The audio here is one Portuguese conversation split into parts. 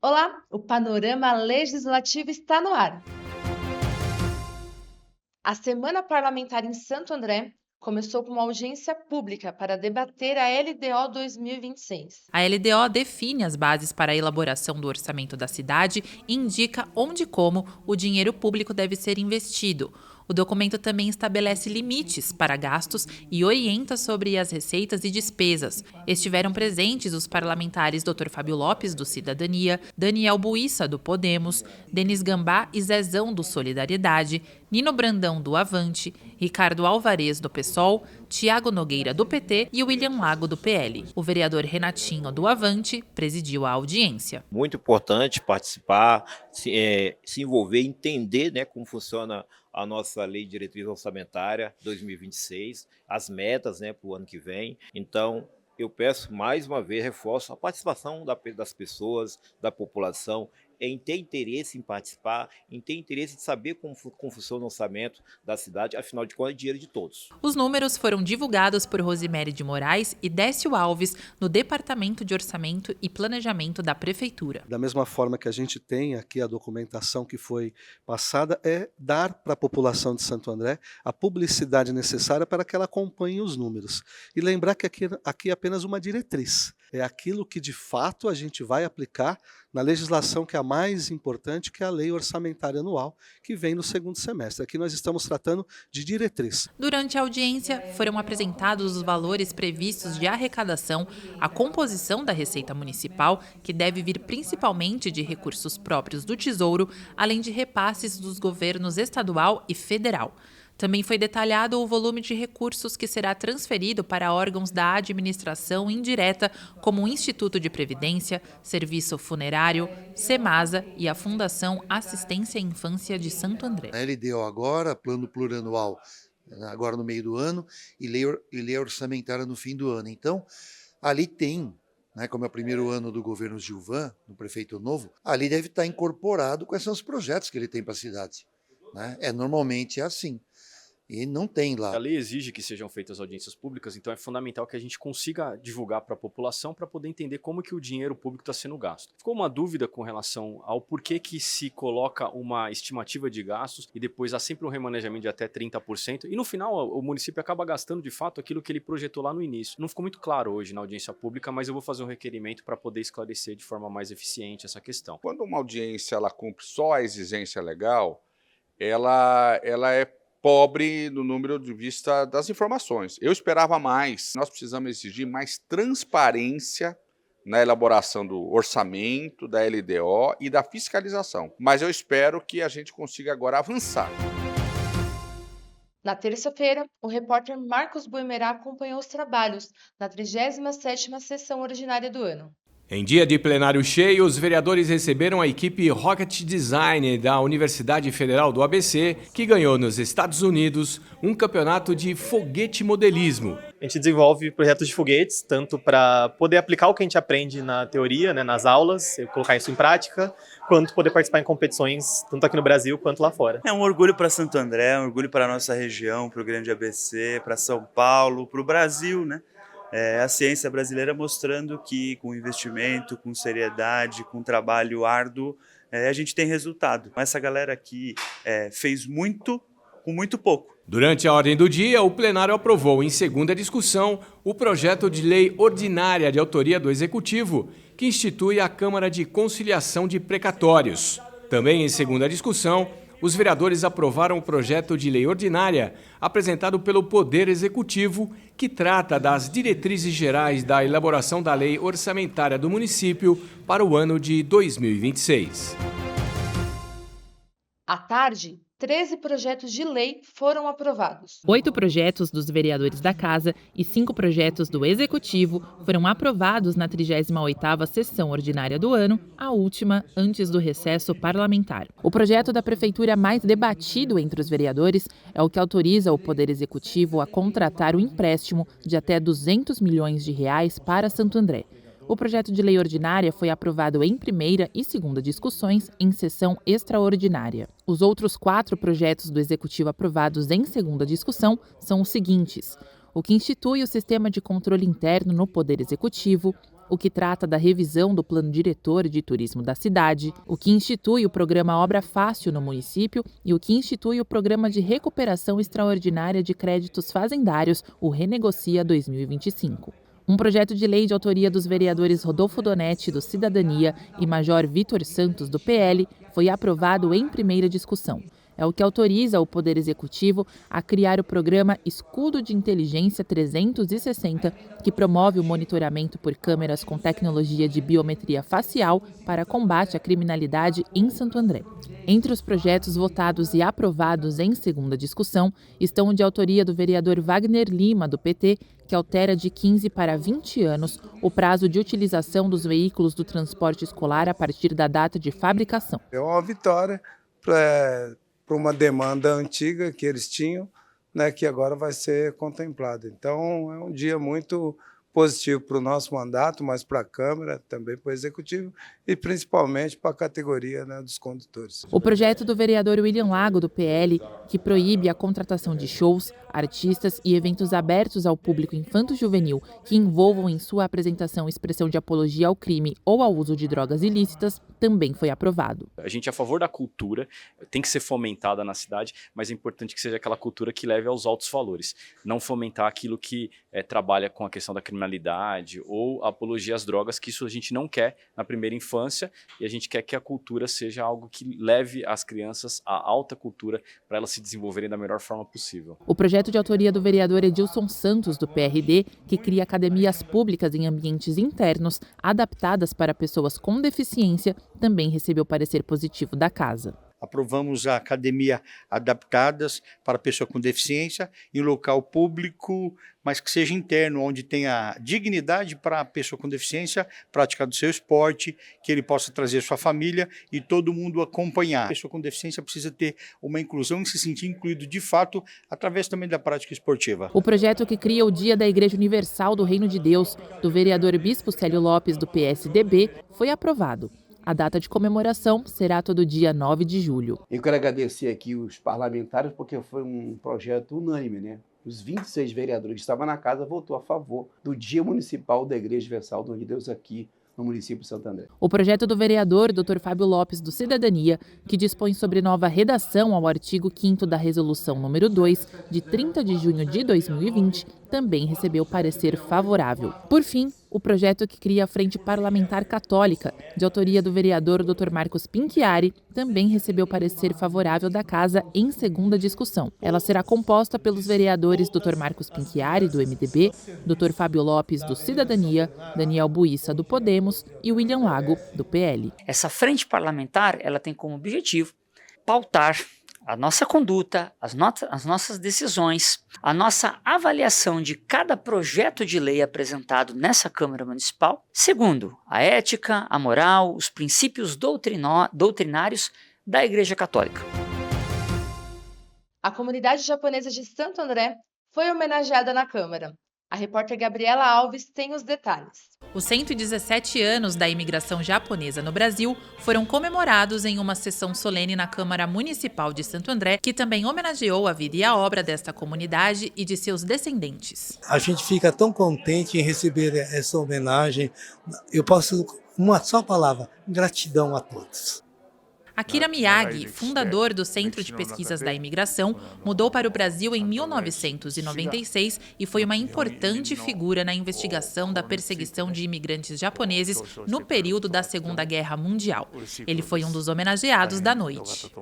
Olá, o Panorama Legislativo está no ar. A Semana Parlamentar em Santo André começou com uma audiência pública para debater a LDO 2026. A LDO define as bases para a elaboração do orçamento da cidade e indica onde e como o dinheiro público deve ser investido. O documento também estabelece limites para gastos e orienta sobre as receitas e despesas. Estiveram presentes os parlamentares Dr. Fábio Lopes, do Cidadania, Daniel Buissa, do Podemos, Denis Gambá e Zezão, do Solidariedade, Nino Brandão, do Avante, Ricardo Alvarez, do PSOL, Tiago Nogueira, do PT e William Lago, do PL. O vereador Renatinho, do Avante, presidiu a audiência. Muito importante participar, se envolver, entender, né, como funciona a nossa Lei de Diretriz Orçamentária 2026, as metas, né, para o ano que vem. Então, eu peço mais uma vez, reforço a participação das pessoas, da população, em ter interesse em participar, em ter interesse de saber como funciona o orçamento da cidade, afinal de contas é dinheiro de todos. Os números foram divulgados por Rosemary de Moraes e Décio Alves no Departamento de Orçamento e Planejamento da Prefeitura. Da mesma forma que a gente tem aqui a documentação que foi passada, é dar para a população de Santo André a publicidade necessária para que ela acompanhe os números. E lembrar que aqui é apenas uma diretriz. É aquilo que de fato a gente vai aplicar na legislação que é a mais importante, que é a Lei Orçamentária Anual, que vem no segundo semestre. Aqui nós estamos tratando de diretriz. Durante a audiência, foram apresentados os valores previstos de arrecadação, a composição da Receita Municipal, que deve vir principalmente de recursos próprios do Tesouro, além de repasses dos governos estadual e federal. Também foi detalhado o volume de recursos que será transferido para órgãos da administração indireta, como o Instituto de Previdência, Serviço Funerário, Semasa e a Fundação Assistência à Infância de Santo André. A LDO agora, plano plurianual, agora no meio do ano, e lei orçamentária no fim do ano. Então, ali tem, né, como é o primeiro ano do governo Gilvan, do prefeito novo, ali deve estar incorporado quais são os projetos que ele tem para a cidade. Né? Normalmente é assim. E não tem lá. A lei exige que sejam feitas audiências públicas, então é fundamental que a gente consiga divulgar para a população para poder entender como que o dinheiro público está sendo gasto. Ficou uma dúvida com relação ao porquê que se coloca uma estimativa de gastos e depois há sempre um remanejamento de até 30% e no final o município acaba gastando de fato aquilo que ele projetou lá no início. Não ficou muito claro hoje na audiência pública, mas eu vou fazer um requerimento para poder esclarecer de forma mais eficiente essa questão. Quando uma audiência ela cumpre só a exigência legal, ela é pobre no número de vista das informações. Eu esperava mais. Nós precisamos exigir mais transparência na elaboração do orçamento, da LDO e da fiscalização. Mas eu espero que a gente consiga agora avançar. Na terça-feira, o repórter Marcos Buemerá acompanhou os trabalhos na 37ª sessão ordinária do ano. Em dia de plenário cheio, os vereadores receberam a equipe Rocket Design da Universidade Federal do ABC, que ganhou nos Estados Unidos um campeonato de foguete modelismo. A gente desenvolve projetos de foguetes, tanto para poder aplicar o que a gente aprende na teoria, né, nas aulas, colocar isso em prática, quanto poder participar em competições, tanto aqui no Brasil quanto lá fora. É um orgulho para Santo André, um orgulho para a nossa região, para o Grande ABC, para São Paulo, para o Brasil, né? A ciência brasileira mostrando que com investimento, com seriedade, com trabalho árduo, a gente tem resultado. Essa galera aqui fez muito com muito pouco. Durante a ordem do dia, o plenário aprovou em segunda discussão o projeto de lei ordinária de autoria do Executivo, que institui a Câmara de Conciliação de Precatórios. Também em segunda discussão, os vereadores aprovaram o projeto de lei ordinária apresentado pelo Poder Executivo, que trata das diretrizes gerais da elaboração da lei orçamentária do município para o ano de 2026. À tarde, 13 projetos de lei foram aprovados. 8 projetos dos vereadores da Casa e 5 projetos do Executivo foram aprovados na 38ª sessão ordinária do ano, a última antes do recesso parlamentar. O projeto da Prefeitura mais debatido entre os vereadores é o que autoriza o Poder Executivo a contratar o empréstimo de até R$200 milhões para Santo André. O projeto de lei ordinária foi aprovado em primeira e segunda discussões em sessão extraordinária. Os outros 4 projetos do Executivo aprovados em segunda discussão são os seguintes: o que institui o sistema de controle interno no Poder Executivo, o que trata da revisão do Plano Diretor de Turismo da cidade, o que institui o programa Obra Fácil no município e o que institui o Programa de Recuperação Extraordinária de Créditos Fazendários, o Renegocia 2025. Um projeto de lei de autoria dos vereadores Rodolfo Donetti, do Cidadania, e Major Vitor Santos, do PL, foi aprovado em primeira discussão. É o que autoriza o Poder Executivo a criar o programa Escudo de Inteligência 360, que promove o monitoramento por câmeras com tecnologia de biometria facial para combate à criminalidade em Santo André. Entre os projetos votados e aprovados em segunda discussão estão o de autoria do vereador Wagner Lima, do PT, que altera de 15 para 20 anos o prazo de utilização dos veículos do transporte escolar a partir da data de fabricação. É uma vitória para uma demanda antiga que eles tinham, né, que agora vai ser contemplada. Então, é um dia muito positivo para o nosso mandato, mas para a Câmara, também para o Executivo e principalmente para a categoria, né, dos condutores. O projeto do vereador William Lago, do PL, que proíbe a contratação de shows, artistas e eventos abertos ao público infanto-juvenil que envolvam em sua apresentação expressão de apologia ao crime ou ao uso de drogas ilícitas, também foi aprovado. A gente é a favor da cultura, tem que ser fomentada na cidade, mas é importante que seja aquela cultura que leve aos altos valores. Não fomentar aquilo que trabalha com a questão da criminalidade ou apologia às drogas, que isso a gente não quer na primeira infância, e a gente quer que a cultura seja algo que leve as crianças à alta cultura para elas se desenvolverem da melhor forma possível. O projeto de autoria do vereador Edilson Santos, do PRD, que cria academias públicas em ambientes internos adaptadas para pessoas com deficiência, também recebeu parecer positivo da casa. Aprovamos a academia adaptadas para pessoa com deficiência em local público, mas que seja interno, onde tenha dignidade para a pessoa com deficiência praticar do seu esporte, que ele possa trazer sua família e todo mundo acompanhar. A pessoa com deficiência precisa ter uma inclusão e se sentir incluído de fato através também da prática esportiva. O projeto que cria o Dia da Igreja Universal do Reino de Deus, do vereador Bispo Célio Lopes, do PSDB, foi aprovado. A data de comemoração será todo dia 9 de julho. Eu quero agradecer aqui os parlamentares porque foi um projeto unânime, né? Os 26 vereadores que estavam na casa votou a favor do Dia Municipal da Igreja Universal do Reino de Deus aqui no município de Santo André. O projeto do vereador Dr. Fábio Lopes, do Cidadania, que dispõe sobre nova redação ao artigo 5º da Resolução número 2, de 30 de junho de 2020, também recebeu parecer favorável. Por fim, o projeto que cria a Frente Parlamentar Católica, de autoria do vereador Dr. Marcos Pinchiari, também recebeu parecer favorável da Casa em segunda discussão. Ela será composta pelos vereadores Dr. Marcos Pinchiari, do MDB, Dr. Fábio Lopes, do Cidadania, Daniel Buissa, do Podemos e William Lago, do PL. Essa frente parlamentar, ela tem como objetivo pautar a nossa conduta, as nossas decisões, a nossa avaliação de cada projeto de lei apresentado nessa Câmara Municipal, segundo a ética, a moral, os princípios doutrinários da Igreja Católica. A comunidade japonesa de Santo André foi homenageada na Câmara. A repórter Gabriela Alves tem os detalhes. Os 117 anos da imigração japonesa no Brasil foram comemorados em uma sessão solene na Câmara Municipal de Santo André, que também homenageou a vida e a obra desta comunidade e de seus descendentes. A gente fica tão contente em receber essa homenagem. Eu posso, uma só palavra, gratidão a todos. Akira Miyagi, fundador do Centro de Pesquisas da Imigração, mudou para o Brasil em 1996 e foi uma importante figura na investigação da perseguição de imigrantes japoneses no período da Segunda Guerra Mundial. Ele foi um dos homenageados da noite.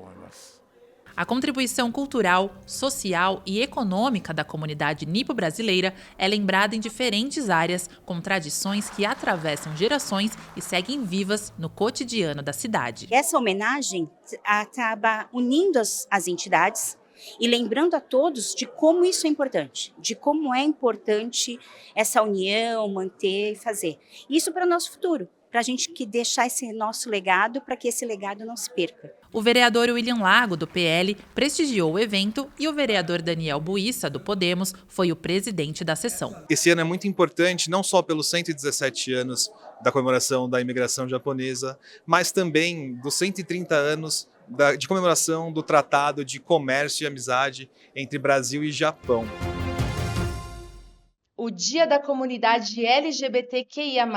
A contribuição cultural, social e econômica da comunidade nipo-brasileira é lembrada em diferentes áreas, com tradições que atravessam gerações e seguem vivas no cotidiano da cidade. Essa homenagem acaba unindo as entidades e lembrando a todos de como isso é importante, de como é importante essa união, manter e fazer. Isso para o nosso futuro, para a gente deixar esse nosso legado, para que esse legado não se perca. O vereador William Lago, do PL, prestigiou o evento e o vereador Daniel Buissa, do Podemos, foi o presidente da sessão. Esse ano é muito importante, não só pelos 117 anos da comemoração da imigração japonesa, mas também dos 130 anos de comemoração do Tratado de Comércio e Amizade entre Brasil e Japão. O Dia da Comunidade LGBTQIA+,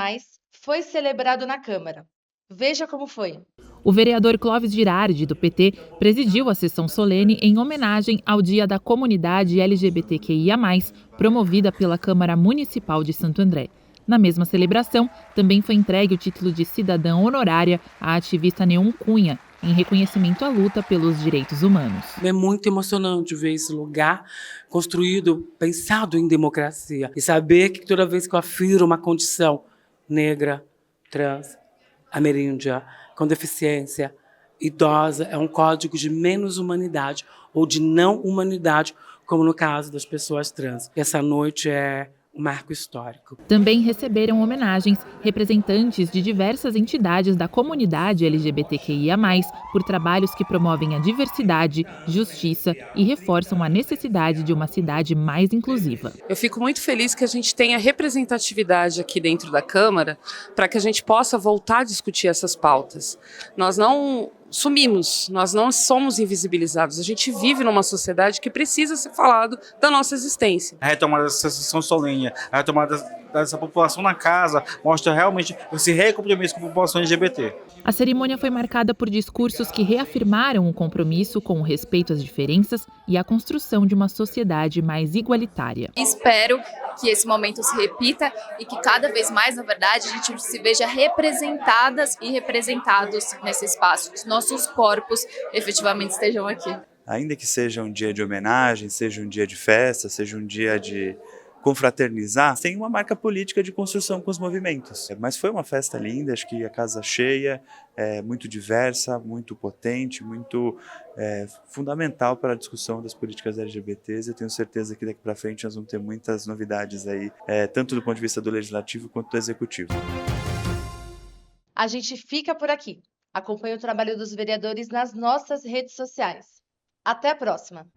foi celebrado na Câmara. Veja como foi. O vereador Clóvis Girardi, do PT, presidiu a sessão solene em homenagem ao Dia da Comunidade LGBTQIA+, promovida pela Câmara Municipal de Santo André. Na mesma celebração, também foi entregue o título de cidadã honorária à ativista Neon Cunha, em reconhecimento à luta pelos direitos humanos. É muito emocionante ver esse lugar construído, pensado em democracia. E saber que toda vez que eu afirmo uma condição negra, trans, ameríndia, com deficiência, idosa, é um código de menos humanidade ou de não humanidade, como no caso das pessoas trans. Essa noite é um marco histórico. Também receberam homenagens representantes de diversas entidades da comunidade LGBTQIA+, por trabalhos que promovem a diversidade, justiça e reforçam a necessidade de uma cidade mais inclusiva. Eu fico muito feliz que a gente tenha representatividade aqui dentro da Câmara para que a gente possa voltar a discutir essas pautas. Nós não sumimos, nós não somos invisibilizados. A gente vive numa sociedade que precisa ser falado da nossa existência. A retomada dessa sessão solene, a retomada dessa população na casa, mostra realmente esse recompromisso com a população LGBT. A cerimônia foi marcada por discursos que reafirmaram o compromisso com o respeito às diferenças e a construção de uma sociedade mais igualitária. Espero que esse momento se repita e que cada vez mais, na verdade, a gente se veja representadas e representados nesse espaço. Os nossos corpos efetivamente estejam aqui. Ainda que seja um dia de homenagem, seja um dia de festa, seja um dia de confraternizar, tem uma marca política de construção com os movimentos. Mas foi uma festa linda, acho que a casa cheia, muito diversa, muito potente, muito fundamental para a discussão das políticas LGBTs. Eu tenho certeza que daqui para frente nós vamos ter muitas novidades aí, tanto do ponto de vista do legislativo quanto do executivo. A gente fica por aqui. Acompanhe o trabalho dos vereadores nas nossas redes sociais. Até a próxima!